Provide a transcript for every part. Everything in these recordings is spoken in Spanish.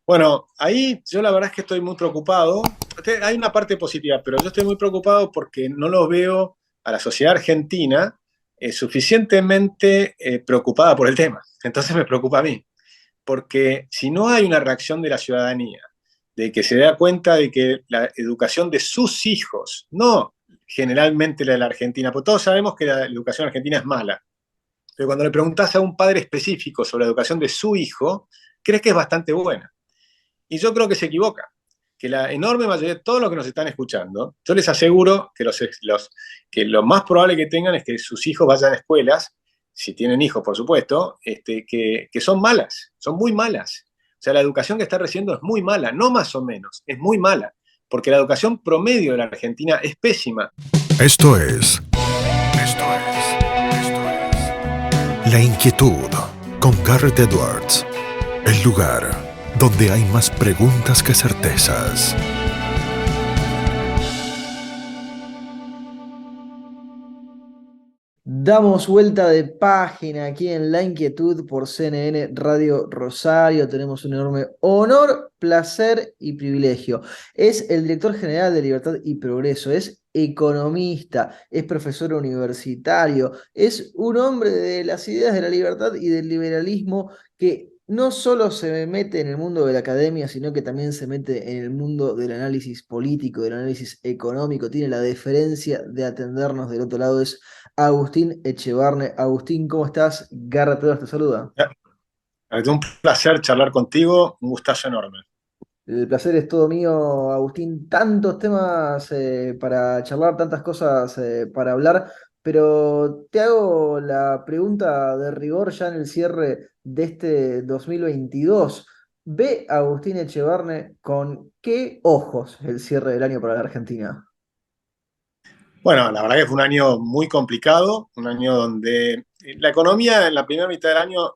Bueno, ahí yo la verdad es que estoy muy preocupado. Hay una parte positiva, pero yo estoy muy preocupado porque no lo veo a la sociedad argentina suficientemente preocupada por el tema. Entonces me preocupa a mí, porque si no hay una reacción de la ciudadanía, de que se da cuenta de que la educación de sus hijos, no generalmente la de la Argentina, porque todos sabemos que la educación argentina es mala, pero cuando le preguntás a un padre específico sobre la educación de su hijo, crees que es bastante buena. Y yo creo que se equivoca, que la enorme mayoría de todos los que nos están escuchando, yo les aseguro que, que lo más probable que tengan es que sus hijos vayan a escuelas, si tienen hijos, por supuesto, que son malas, son muy malas. O sea, la educación que está recibiendo es muy mala, no más o menos, es muy mala, porque la educación promedio de la Argentina es pésima. Esto es, esto es La Inquietud con Garrett Edwards. El lugar donde hay más preguntas que certezas. Damos vuelta de página aquí en La Inquietud por CNN Radio Rosario. Tenemos un enorme honor, placer y privilegio. Es el director general de Libertad y Progreso, es economista, es profesor universitario, es un hombre de las ideas de la libertad y del liberalismo que no solo se mete en el mundo de la academia, sino que también se mete en el mundo del análisis político, del análisis económico. Tiene la deferencia de atendernos del otro lado. Es Agustín Echevarne. Agustín, ¿cómo estás? Garra Todas te saluda. Es un placer charlar contigo, un gustazo enorme. El placer es todo mío, Agustín. Tantos temas para charlar, tantas cosas para hablar, pero te hago la pregunta de rigor ya en el cierre de este 2022. ¿Ve a Agustín Echevarne con qué ojos el cierre del año para la Argentina? Bueno, la verdad que fue un año muy complicado, un año donde la economía en la primera mitad del año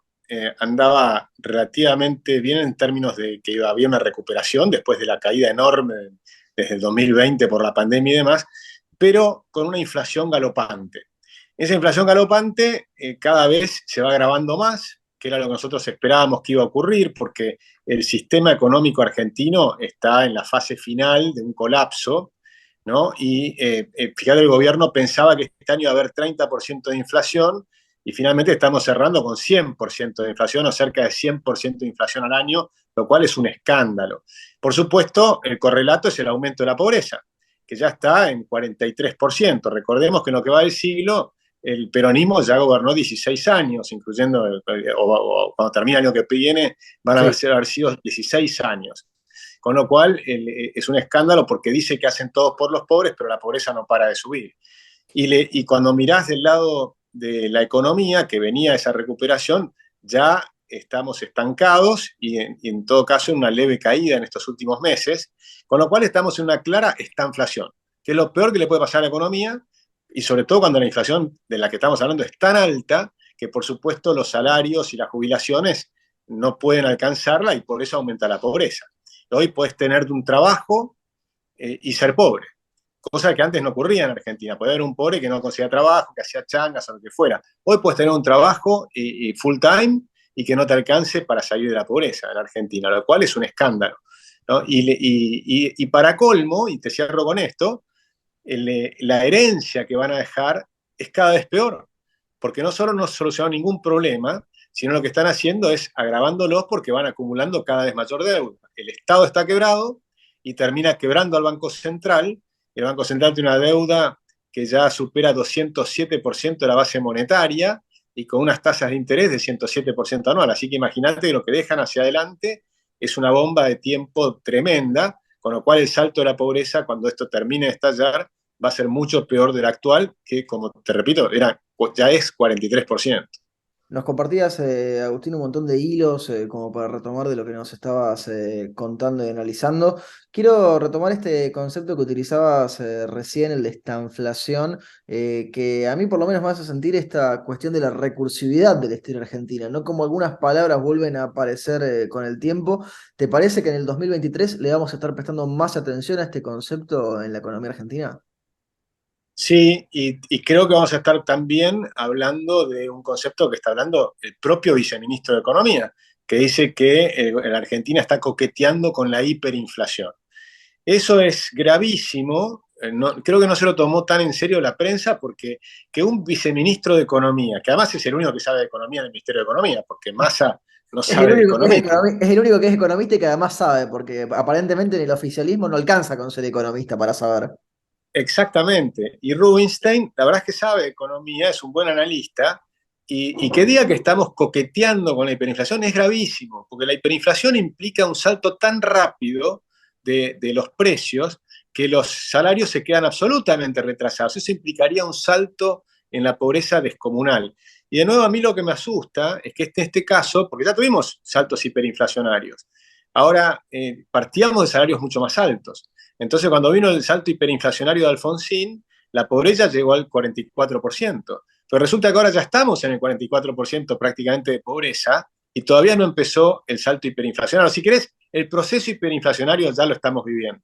andaba relativamente bien en términos de que había una recuperación después de la caída enorme desde el 2020 por la pandemia y demás, pero con una inflación galopante. Esa inflación galopante cada vez se va agravando más, que era lo que nosotros esperábamos que iba a ocurrir, porque el sistema económico argentino está en la fase final de un colapso, ¿no? Y fíjate, el gobierno pensaba que este año iba a haber 30% de inflación y finalmente estamos cerrando con 100% de inflación o cerca de 100% de inflación al año, lo cual es un escándalo. Por supuesto, el correlato es el aumento de la pobreza, que ya está en 43%. Recordemos que en lo que va del siglo, el peronismo ya gobernó 16 años, incluyendo, o cuando termina el año que viene, van a Sí. haber sido 16 años. Con lo cual es un escándalo porque dice que hacen todos por los pobres, pero la pobreza no para de subir. Y cuando mirás del lado de la economía, que venía esa recuperación, ya estamos estancados y en todo caso en una leve caída en estos últimos meses, con lo cual estamos en una clara estanflación, que es lo peor que le puede pasar a la economía, y sobre todo cuando la inflación de la que estamos hablando es tan alta que por supuesto los salarios y las jubilaciones no pueden alcanzarla y por eso aumenta la pobreza. Hoy puedes tener un trabajo y ser pobre, cosa que antes no ocurría en Argentina. Podía haber un pobre que no conseguía trabajo, que hacía changas o lo que fuera. Hoy puedes tener un trabajo y full time y que no te alcance para salir de la pobreza en Argentina, lo cual es un escándalo, ¿no? Y para colmo, y te cierro con esto, la herencia que van a dejar es cada vez peor, porque no solo no solucionan ningún problema, sino lo que están haciendo es agravándolos porque van acumulando cada vez mayor deuda. El Estado está quebrado y termina quebrando al Banco Central. El Banco Central tiene una deuda que ya supera 207% de la base monetaria y con unas tasas de interés de 107% anual. Así que imagínate que lo que dejan hacia adelante es una bomba de tiempo tremenda, con lo cual el salto de la pobreza, cuando esto termine de estallar, va a ser mucho peor del actual, que como te repito, ya es 43%. Nos compartías, Agustín, un montón de hilos como para retomar de lo que nos estabas contando y analizando. Quiero retomar este concepto que utilizabas recién, el de estanflación, que a mí por lo menos me hace sentir esta cuestión de la recursividad del estilo argentino, ¿no? Como algunas palabras vuelven a aparecer con el tiempo. ¿Te parece que en el 2023 le vamos a estar prestando más atención a este concepto en la economía argentina? Sí, y creo que vamos a estar también hablando de un concepto que está hablando el propio viceministro de Economía, que dice que la Argentina está coqueteando con la hiperinflación. Eso es gravísimo. Creo que no se lo tomó tan en serio la prensa, porque que un viceministro de Economía, que además es el único que sabe de economía en el Ministerio de Economía, porque Massa no Es el sabe de único que es, economía. es el único que es economista y que además sabe, porque aparentemente en el oficialismo no alcanza con ser economista para saber. Exactamente. Y Rubinstein, la verdad es que sabe de economía, es un buen analista, y que diga que estamos coqueteando con la hiperinflación es gravísimo, porque la hiperinflación implica un salto tan rápido de los precios que los salarios se quedan absolutamente retrasados. Eso implicaría un salto en la pobreza descomunal. Y de nuevo, a mí lo que me asusta es que este caso, porque ya tuvimos saltos hiperinflacionarios, ahora partíamos de salarios mucho más altos. Entonces, cuando vino el salto hiperinflacionario de Alfonsín, la pobreza llegó al 44%. Pero resulta que ahora ya estamos en el 44% prácticamente de pobreza y todavía no empezó el salto hiperinflacionario. Si querés, el proceso hiperinflacionario ya lo estamos viviendo,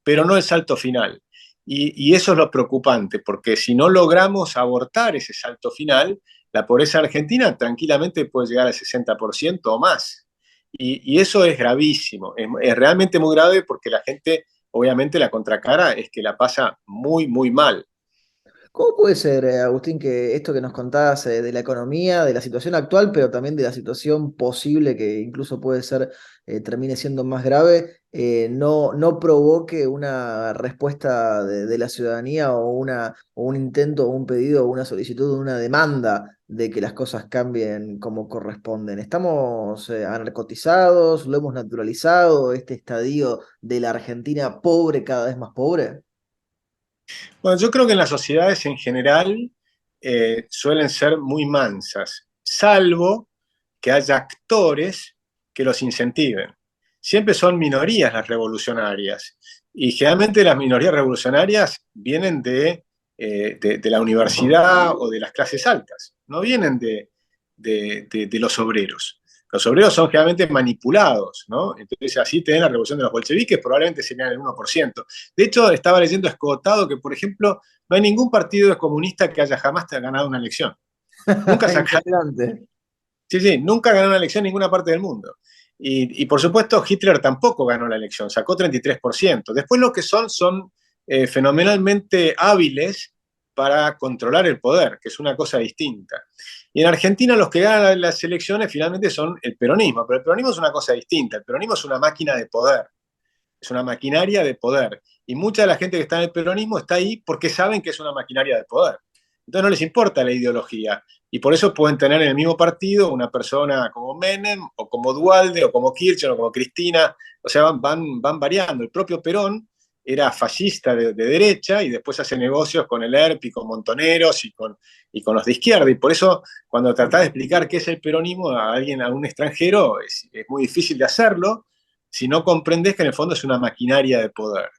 pero no el salto final. Y eso es lo preocupante, porque si no logramos abortar ese salto final, la pobreza argentina tranquilamente puede llegar al 60% o más. Y eso es gravísimo, es realmente muy grave, porque la gente, obviamente, la contracara es que la pasa muy, muy mal. ¿Cómo puede ser, Agustín, que esto que nos contás de la economía, de la situación actual, pero también de la situación posible que incluso puede ser, termine siendo más grave, no provoque una respuesta de la ciudadanía o un intento o un pedido o una solicitud o una demanda de que las cosas cambien como corresponden? ¿Estamos anarcotizados? ¿Lo hemos naturalizado? ¿Este estadio de la Argentina pobre cada vez más pobre? Bueno, yo creo que en las sociedades en general suelen ser muy mansas, salvo que haya actores que los incentiven. Siempre son minorías las revolucionarias, y generalmente las minorías revolucionarias vienen de la universidad o de las clases altas, no vienen de los obreros. Los obreros son generalmente manipulados, ¿no? Entonces así tenés la revolución de los bolcheviques, probablemente serían el 1%. De hecho, estaba leyendo escotado que, por ejemplo, no hay ningún partido comunista que haya jamás ganado una elección. Nunca sacaron. Impresionante. Sí, sí, nunca ganó una elección en ninguna parte del mundo. Por supuesto, Hitler tampoco ganó la elección, sacó 33%. Después lo que son fenomenalmente hábiles para controlar el poder, que es una cosa distinta. Y en Argentina los que ganan las elecciones finalmente son el peronismo, pero el peronismo es una cosa distinta. El peronismo es una máquina de poder, es una maquinaria de poder. Y mucha de la gente que está en el peronismo está ahí porque saben que es una maquinaria de poder. Entonces no les importa la ideología. Y por eso pueden tener en el mismo partido una persona como Menem, o como Duhalde, o como Kirchner, o como Cristina. O sea, van variando. El propio Perón era fascista de derecha, y después hace negocios con el ERP y con Montoneros y con los de izquierda. Y por eso, cuando tratás de explicar qué es el peronismo a alguien, a un extranjero, es muy difícil de hacerlo si no comprendes que en el fondo es una maquinaria de poder,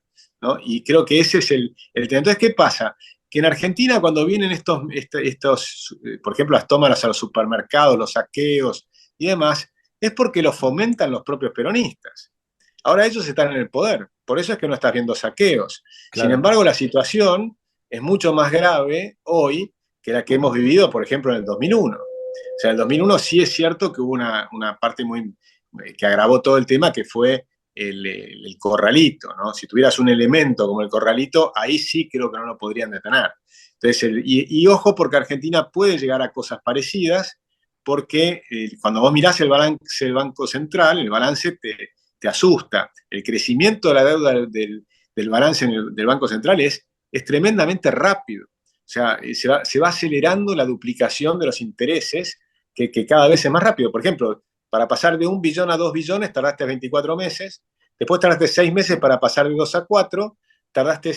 ¿no? Y creo que ese es el tema. Entonces, ¿qué pasa? Que en Argentina, cuando vienen por ejemplo, las tomas a los supermercados, los saqueos y demás, es porque los fomentan los propios peronistas. Ahora ellos están en el poder, por eso es que no estás viendo saqueos. Sin Claro. embargo, la situación es mucho más grave hoy que la que hemos vivido, por ejemplo, en el 2001. O sea, en el 2001 sí es cierto que hubo una parte que agravó todo el tema, que fue el corralito, ¿no? Si tuvieras un elemento como el corralito, ahí sí creo que no lo podrían detener. Entonces, y ojo, porque Argentina puede llegar a cosas parecidas, porque cuando vos mirás el balance del Banco Central, el balance te asusta. El crecimiento de la deuda del balance del Banco Central es tremendamente rápido. O sea, se va acelerando la duplicación de los intereses, que cada vez es más rápido. Por ejemplo, para pasar de 1 billón a 2 billones tardaste 24 meses, después tardaste 6 meses para pasar de 2 a 4, tardaste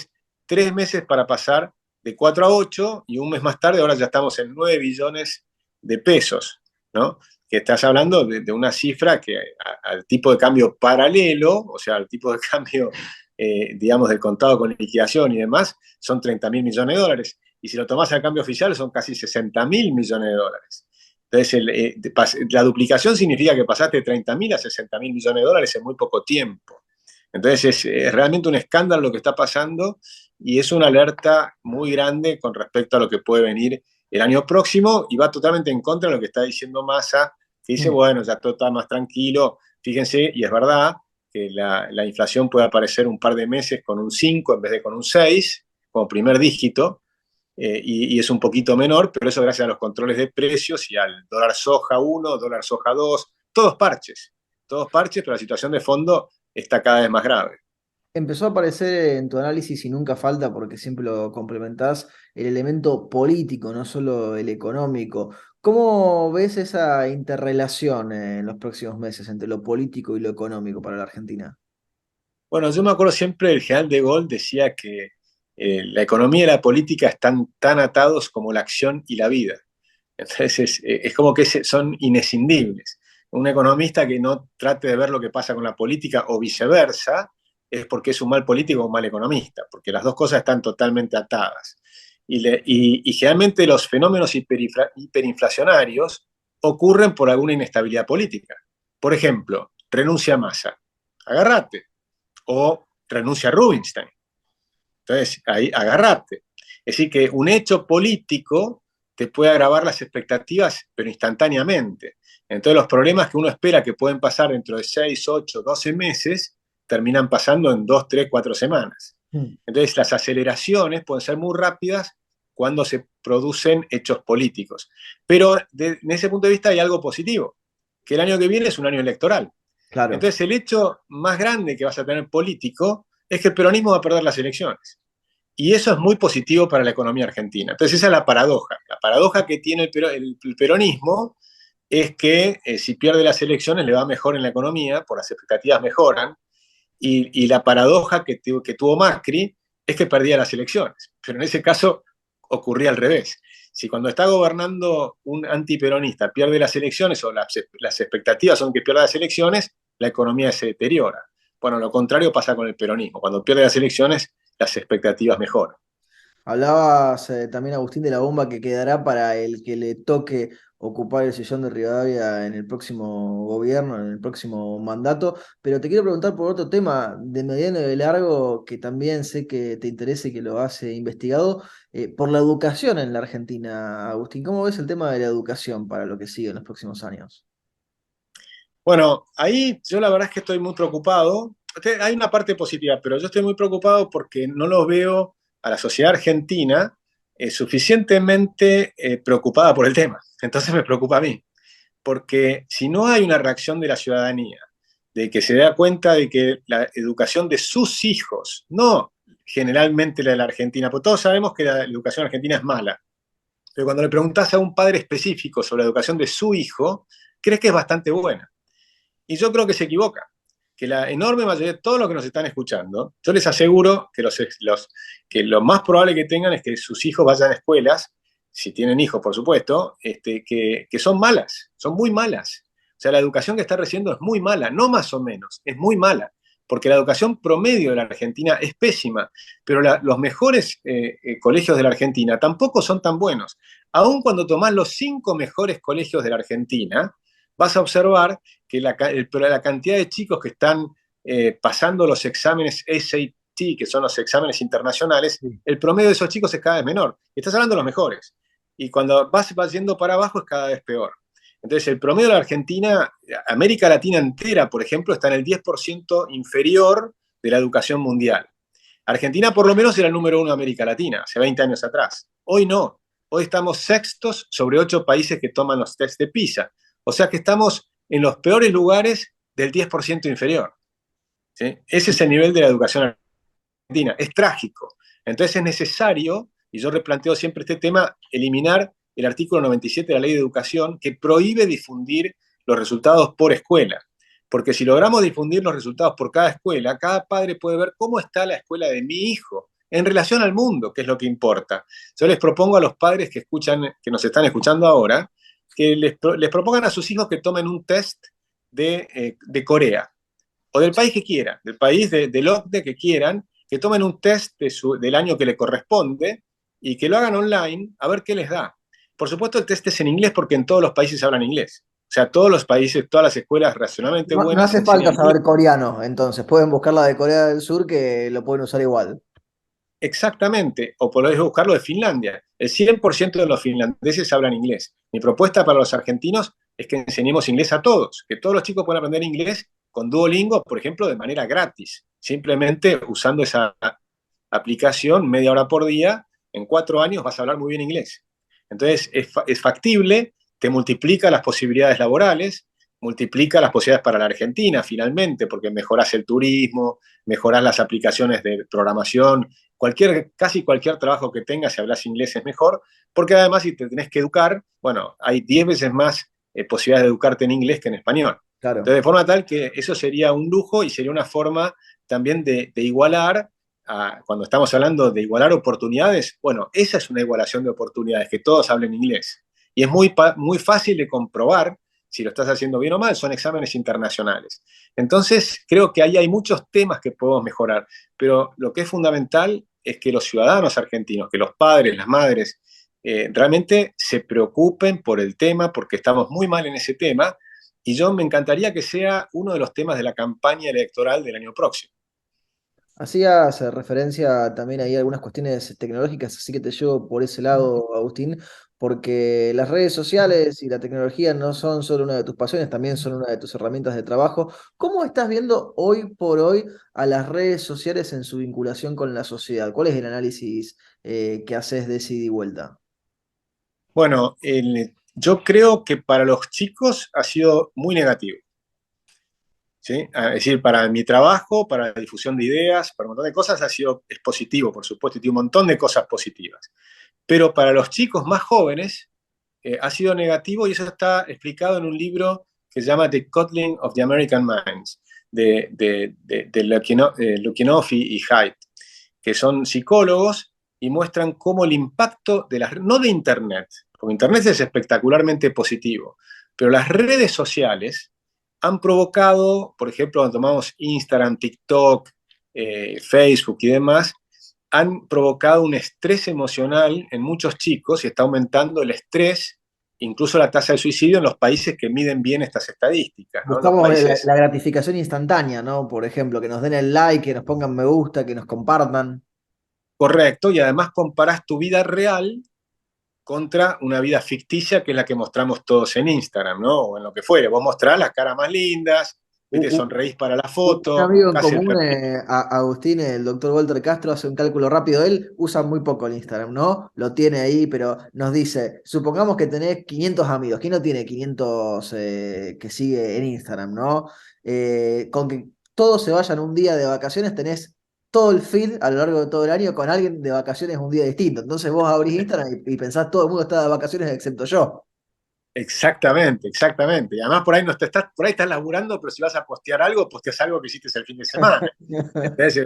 3 meses para pasar de 4 a 8, y un mes más tarde ahora ya estamos en 9 billones de pesos, ¿no? Que estás hablando de una cifra que al tipo de cambio paralelo, o sea, al tipo de cambio, digamos, del contado con liquidación y demás, son 30.000 millones de dólares. Y si lo tomás al cambio oficial, son casi 60.000 millones de dólares. Entonces, la duplicación significa que pasaste de 30.000 a 60.000 millones de dólares en muy poco tiempo. Entonces, es realmente un escándalo lo que está pasando, y es una alerta muy grande con respecto a lo que puede venir el año próximo, y va totalmente en contra de lo que está diciendo Massa que dice, Mm. bueno, ya todo está más tranquilo, fíjense, y es verdad que la inflación puede aparecer un par de meses con un 5 en vez de con un 6 como primer dígito, y es un poquito menor, pero eso gracias a los controles de precios y al dólar soja 1, dólar soja 2, todos parches, pero la situación de fondo está cada vez más grave. Empezó a aparecer en tu análisis y nunca falta porque siempre lo complementás el elemento político, no solo el económico. ¿Cómo ves esa interrelación en los próximos meses entre lo político y lo económico para la Argentina? Bueno, yo me acuerdo siempre el general de Gaulle decía que la economía y la política están tan atados como la acción y la vida. Entonces es como que son inescindibles. Un economista que no trate de ver lo que pasa con la política o viceversa es porque es un mal político o un mal economista, porque las dos cosas están totalmente atadas. Y generalmente los fenómenos hiperinflacionarios ocurren por alguna inestabilidad política. Por ejemplo, renuncia a Massa. Agárrate. O renuncia a Rubinstein. Entonces, ahí agarrate. Es decir, que un hecho político te puede agravar las expectativas, pero instantáneamente. Entonces, los problemas que uno espera que pueden pasar dentro de 6, 8, 12 meses, terminan pasando en 2, 3, 4 semanas. Mm. Entonces, las aceleraciones pueden ser muy rápidas cuando se producen hechos políticos. Pero en ese punto de vista hay algo positivo, que el año que viene es un año electoral. Claro. Entonces, el hecho más grande que vas a tener político es que el peronismo va a perder las elecciones. Y eso es muy positivo para la economía argentina. Entonces, esa es la paradoja. La paradoja que tiene el peronismo es que si pierde las elecciones le va mejor en la economía, por las expectativas mejoran, y la paradoja que tuvo Macri es que perdía las elecciones. Pero en ese caso ocurría al revés. Si cuando está gobernando un antiperonista pierde las elecciones o las expectativas son que pierda las elecciones, la economía se deteriora. Bueno, lo contrario pasa con el peronismo. Cuando pierde las elecciones, las expectativas mejoran. Hablabas también, Agustín, de la bomba que quedará para el que le toque ocupar el sillón de Rivadavia en el próximo gobierno, en el próximo mandato, pero te quiero preguntar por otro tema de mediano y de largo que también sé que te interesa y que lo has investigado, por la educación en la Argentina. Agustín, ¿cómo ves el tema de la educación para lo que sigue en los próximos años? Bueno, ahí yo la verdad es que estoy muy preocupado. Hay una parte positiva, pero yo estoy muy preocupado porque no lo veo a la sociedad argentina suficientemente preocupada por el tema. Entonces me preocupa a mí, porque si no hay una reacción de la ciudadanía, de que se da cuenta de que la educación de sus hijos, no generalmente la de la Argentina, porque todos sabemos que la educación argentina es mala, pero cuando le preguntas a un padre específico sobre la educación de su hijo, crees que es bastante buena. Y yo creo que se equivoca, que la enorme mayoría de todos los que nos están escuchando, yo les aseguro que, que lo más probable que tengan es que sus hijos vayan a escuelas, si tienen hijos, por supuesto, que son malas, son muy malas. O sea, la educación que está recibiendo es muy mala, no más o menos, es muy mala, porque la educación promedio de la Argentina es pésima, pero los mejores colegios de la Argentina tampoco son tan buenos. Aun cuando tomás los 5 mejores colegios de la Argentina, vas a observar que la cantidad de chicos que están pasando los exámenes SAT, que son los exámenes internacionales, Sí. el promedio de esos chicos es cada vez menor. Estás hablando de los mejores. Y cuando vas yendo para abajo es cada vez peor. Entonces, el promedio de la Argentina, América Latina entera, por ejemplo, está en el 10% inferior de la educación mundial. Argentina, por lo menos, era el número 1 de América Latina, hace 20 años atrás. Hoy no. Hoy estamos sextos sobre 8 países que toman los test de PISA. O sea que estamos en los peores lugares del 10% inferior. ¿Sí? Ese es el nivel de la educación argentina. Es trágico. Entonces es necesario, y yo replanteo siempre este tema, eliminar el artículo 97 de la Ley de Educación que prohíbe difundir los resultados por escuela. Porque si logramos difundir los resultados por cada escuela, cada padre puede ver cómo está la escuela de mi hijo en relación al mundo, que es lo que importa. Yo les propongo a los padres que nos están escuchando ahora, que les propongan a sus hijos que tomen un test de Corea, o del país que quieran, del país del OCDE que quieran, que tomen un test del año que le corresponde y que lo hagan online a ver qué les da. Por supuesto, el test es en inglés porque en todos los países hablan inglés. O sea, todos los países, todas las escuelas racionalmente No, no buenas hace falta enseñan inglés. saber coreano, entonces pueden buscar la de Corea del Sur que lo pueden usar igual. Exactamente, o podés buscarlo de Finlandia. El 100% de los finlandeses hablan inglés. Mi propuesta para los argentinos, es que enseñemos inglés a todos, que todos los chicos puedan aprender inglés con Duolingo, por ejemplo, de manera gratis, simplemente usando esa aplicación media hora por día, en 4 años vas a hablar muy bien inglés. Entonces, es factible, te multiplica las posibilidades laborales, multiplica las posibilidades para la Argentina, finalmente, porque mejorás el turismo, mejorás las aplicaciones de programación, casi cualquier trabajo que tengas, si hablas inglés es mejor, porque además si te tenés que educar, bueno, hay 10 veces más posibilidades de educarte en inglés que en español. Claro. Entonces, de forma tal que eso sería un lujo y sería una forma también de igualar, cuando estamos hablando de igualar oportunidades, bueno, esa es una igualación de oportunidades, que todos hablen inglés. Y es muy fácil de comprobar si lo estás haciendo bien o mal, son exámenes internacionales. Entonces, creo que ahí hay muchos temas que podemos mejorar, pero lo que es fundamental es que los ciudadanos argentinos, que los padres, las madres, realmente se preocupen por el tema, porque estamos muy mal en ese tema, y yo me encantaría que sea uno de los temas de la campaña electoral del año próximo. Hacías referencia también ahí a algunas cuestiones tecnológicas, así que te llevo por ese lado, Agustín, porque las redes sociales y la tecnología no son solo una de tus pasiones, también son una de tus herramientas de trabajo. ¿Cómo estás viendo hoy por hoy a las redes sociales en su vinculación con la sociedad? ¿Cuál es el análisis que haces de esa ida y vuelta? Bueno, yo creo que para los chicos ha sido muy negativo. ¿Sí? Es decir, para mi trabajo, para la difusión de ideas, para un montón de cosas es positivo, por supuesto, y tiene un montón de cosas positivas. Pero para los chicos más jóvenes ha sido negativo y eso está explicado en un libro que se llama The Coddling of the American Minds, de Lukianoff y Haidt, que son psicólogos y muestran cómo el impacto de las, no de Internet, porque Internet es espectacularmente positivo, pero las redes sociales han provocado, por ejemplo, cuando tomamos Instagram, TikTok, Facebook y demás, han provocado un estrés emocional en muchos chicos y está aumentando el estrés, incluso la tasa de suicidio en los países que miden bien estas estadísticas, ¿no? En los Buscamos países, la gratificación instantánea, ¿no? Por ejemplo, que nos den el like, que nos pongan me gusta, que nos compartan. correcto, y además comparás tu vida real contra una vida ficticia que es la que mostramos todos en Instagram, ¿no? O en lo que fuere. Vos mostrás las caras más lindas, ¿viste? Sonreís para la Un foto, amigo en casi común, el... Agustín, el doctor Walter Castro, hace un cálculo rápido. Él usa muy poco el Instagram, ¿no? Lo tiene ahí, pero nos dice, supongamos que tenés 500 amigos. ¿Quién no tiene 500 que sigue en Instagram, ¿no? Con que todos se vayan un día de vacaciones, tenés todo el feed a lo largo de todo el año con alguien de vacaciones un día distinto. Entonces vos abrís Instagram y pensás todo el mundo está de vacaciones excepto yo. Exactamente, exactamente. Y además por ahí, no te estás, por ahí estás laburando, pero si vas a postear algo, posteas algo que hiciste el fin de semana. ¿Entendés?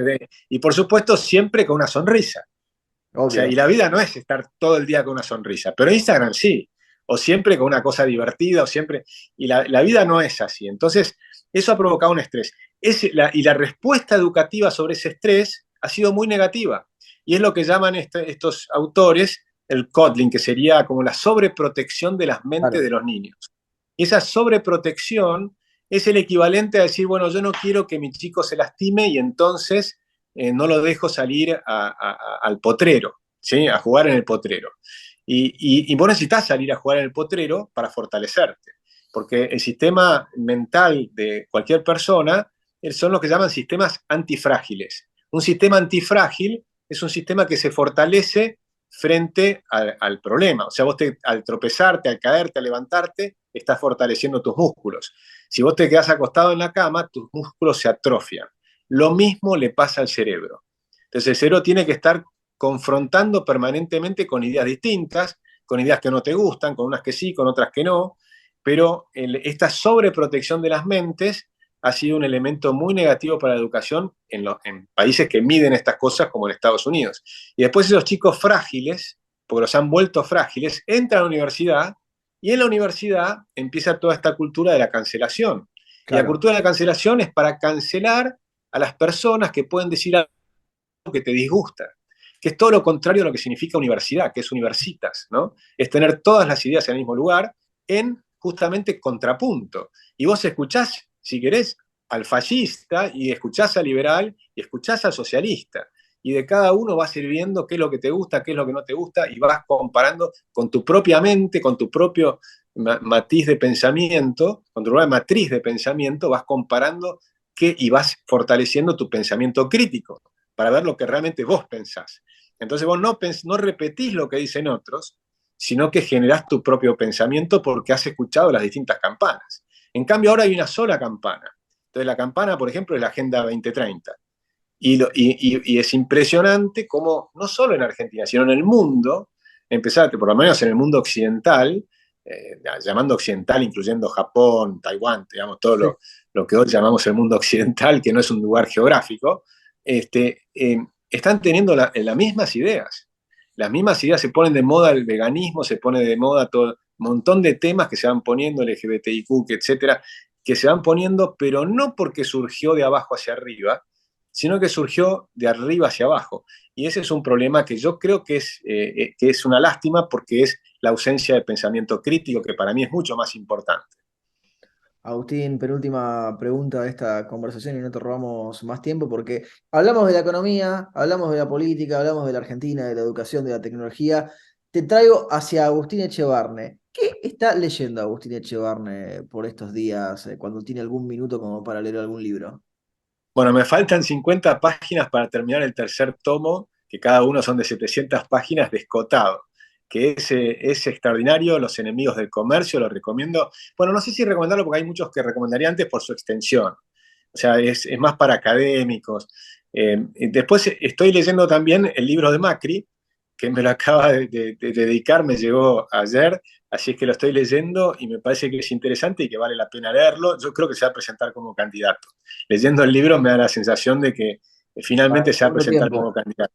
Y por supuesto, siempre con una sonrisa. O sea, y Obvio. la vida no es estar todo el día con una sonrisa, pero Instagram sí, o siempre con una cosa divertida, o siempre, y la vida no es así. Entonces, eso ha provocado un estrés. Y la respuesta educativa sobre ese estrés ha sido muy negativa. Y es lo que llaman estos autores el coddling, que sería como la sobreprotección de las mentes Claro. de los niños. Y esa sobreprotección es el equivalente a decir, bueno, yo no quiero que mi chico se lastime y entonces no lo dejo salir al potrero, ¿sí? A jugar en el potrero. Y vos necesitas salir a jugar en el potrero para fortalecerte, porque el sistema mental de cualquier persona son lo que llaman sistemas antifrágiles. Un sistema antifrágil es un sistema que se fortalece frente al problema. O sea, al tropezarte, al caerte, al levantarte, estás fortaleciendo tus músculos. Si vos te quedás acostado en la cama, tus músculos se atrofian. Lo mismo le pasa al cerebro. Entonces el cerebro tiene que estar confrontando permanentemente con ideas distintas, con ideas que no te gustan, con unas que sí, con otras que no, pero esta sobreprotección de las mentes ha sido un elemento muy negativo para la educación en países que miden estas cosas como en Estados Unidos. Y después esos chicos frágiles, porque los han vuelto frágiles, entran a la universidad y en la universidad empieza toda esta cultura de la cancelación. Y la Claro. cultura de la cancelación es para cancelar a las personas que pueden decir algo que te disgusta, que es todo lo contrario a lo que significa universidad, que es universitas, ¿no? Es tener todas las ideas en el mismo lugar en justamente contrapunto. Y vos escuchás, si querés, al fascista y escuchás al liberal y escuchás al socialista. Y de cada uno vas viendo qué es lo que te gusta, qué es lo que no te gusta, y vas comparando con tu propia mente, con tu propio matiz de pensamiento, con tu propia matriz de pensamiento, vas comparando y vas fortaleciendo tu pensamiento crítico para ver lo que realmente vos pensás. Entonces vos no repetís lo que dicen otros, sino que generás tu propio pensamiento porque has escuchado las distintas campanas. En cambio, ahora hay una sola campana. Entonces la campana, por ejemplo, es la Agenda 2030. Y es impresionante cómo, no solo en Argentina, sino en el mundo, por lo menos en el mundo occidental, llamando occidental, incluyendo Japón, Taiwán, digamos, todo lo que hoy llamamos el mundo occidental, que no es un lugar geográfico, están teniendo las mismas ideas. Las mismas ideas, se ponen de moda el veganismo, se pone de moda todo un montón de temas que se van poniendo, el LGBTIQ, etcétera, que se van poniendo, pero no porque surgió de abajo hacia arriba, sino que surgió de arriba hacia abajo. Y ese es un problema que yo creo que es una lástima, porque es la ausencia de pensamiento crítico, que para mí es mucho más importante. Agustín, penúltima pregunta de esta conversación y no te robamos más tiempo porque hablamos de la economía, hablamos de la política, hablamos de la Argentina, de la educación, de la tecnología. Te traigo hacia Agustín Echevarne. ¿Qué está leyendo Agustín Echevarne por estos días, cuando tiene algún minuto como para leer algún libro? Bueno, me faltan 50 páginas para terminar el tercer tomo, que cada uno son de 700 páginas, de Escotado, que es extraordinario, Los enemigos del comercio, lo recomiendo. Bueno, no sé si recomendarlo porque hay muchos que recomendaría antes por su extensión. O sea, es más para académicos. Después estoy leyendo también el libro de Macri, que me lo acaba de dedicar, me llegó ayer, así es que lo estoy leyendo y me parece que es interesante y que vale la pena leerlo. Yo creo que se va a presentar como candidato. Leyendo el libro me da la sensación de que finalmente se va a presentar como candidato.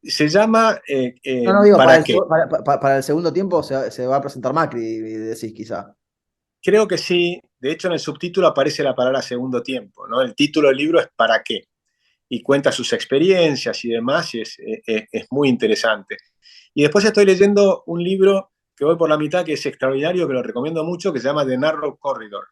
Se llama Digo, ¿Para qué? Para el segundo tiempo se va a presentar Macri, decís quizá. Creo que sí. De hecho, en el subtítulo aparece la palabra segundo tiempo, ¿no? El título del libro es ¿Para qué? Y cuenta sus experiencias y demás, y es muy interesante. Y después estoy leyendo un libro que voy por la mitad, que es extraordinario, que lo recomiendo mucho, que se llama The Narrow Corridor,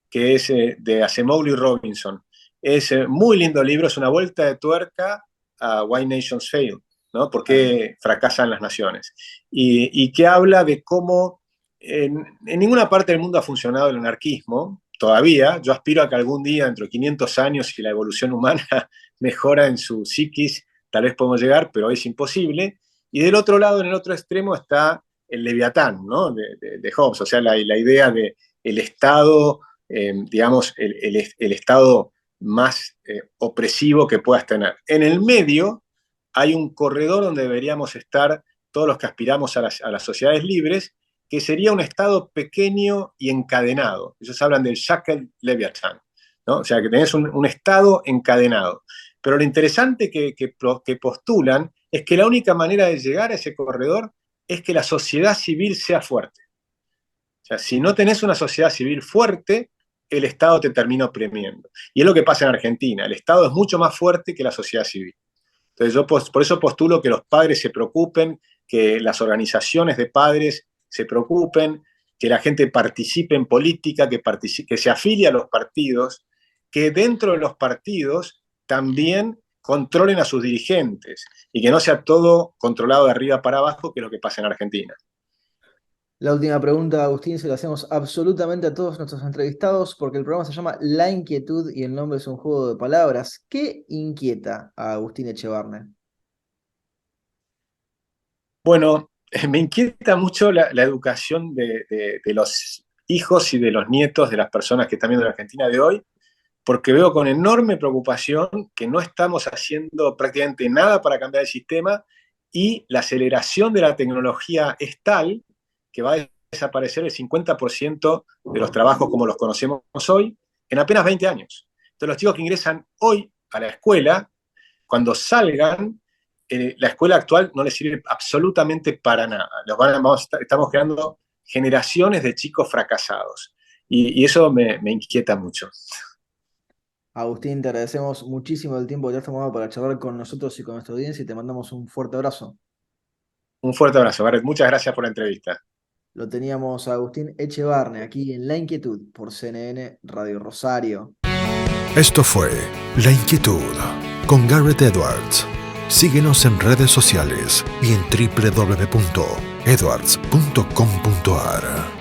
que es de Acemoglu y Robinson. Es muy lindo libro, es una vuelta de tuerca a Why Nations Fail, ¿no? ¿Por qué fracasan las naciones? Y que habla de cómo en ninguna parte del mundo ha funcionado el anarquismo, todavía. Yo aspiro a que algún día, dentro de 500 años, si la evolución humana mejora en su psiquis, tal vez podemos llegar, pero es imposible. Y del otro lado, en el otro extremo, está el Leviatán, ¿no? de Hobbes, o sea, la idea de el Estado, digamos, el Estado más opresivo que puedas tener. En el medio hay un corredor donde deberíamos estar todos los que aspiramos a las sociedades libres, que sería un Estado pequeño y encadenado. Ellos hablan del Shackled Leviathan, ¿no? O sea, que tenés un Estado encadenado. Pero lo interesante que postulan es que la única manera de llegar a ese corredor es que la sociedad civil sea fuerte. O sea, si no tenés una sociedad civil fuerte, el Estado te termina oprimiendo. Y es lo que pasa en Argentina. El Estado es mucho más fuerte que la sociedad civil. Entonces yo por eso postulo que los padres se preocupen, que las organizaciones de padres se preocupen, que la gente participe en política, que se afilie a los partidos, que dentro de los partidos también controlen a sus dirigentes y que no sea todo controlado de arriba para abajo, que es lo que pasa en Argentina. La última pregunta, Agustín, se la hacemos absolutamente a todos nuestros entrevistados porque el programa se llama La Inquietud y el nombre es un juego de palabras. ¿Qué inquieta a Agustín Echevarne? Bueno, me inquieta mucho la educación de los hijos y de los nietos de las personas que están viendo la Argentina de hoy, porque veo con enorme preocupación que no estamos haciendo prácticamente nada para cambiar el sistema y la aceleración de la tecnología es tal que va a desaparecer el 50% de los trabajos como los conocemos hoy en apenas 20 años. Entonces los chicos que ingresan hoy a la escuela, cuando salgan, la escuela actual no les sirve absolutamente para nada. Estamos creando generaciones de chicos fracasados y eso me inquieta mucho. Agustín, te agradecemos muchísimo el tiempo que te has tomado para charlar con nosotros y con nuestra audiencia y te mandamos un fuerte abrazo. Un fuerte abrazo, Gareth. Muchas gracias por la entrevista. Lo teníamos a Agustín Echevarne aquí en La Inquietud por CNN Radio Rosario. Esto fue La Inquietud con Gareth Edwards. Síguenos en redes sociales y en www.cnn.com.ar. edwards.com.ar.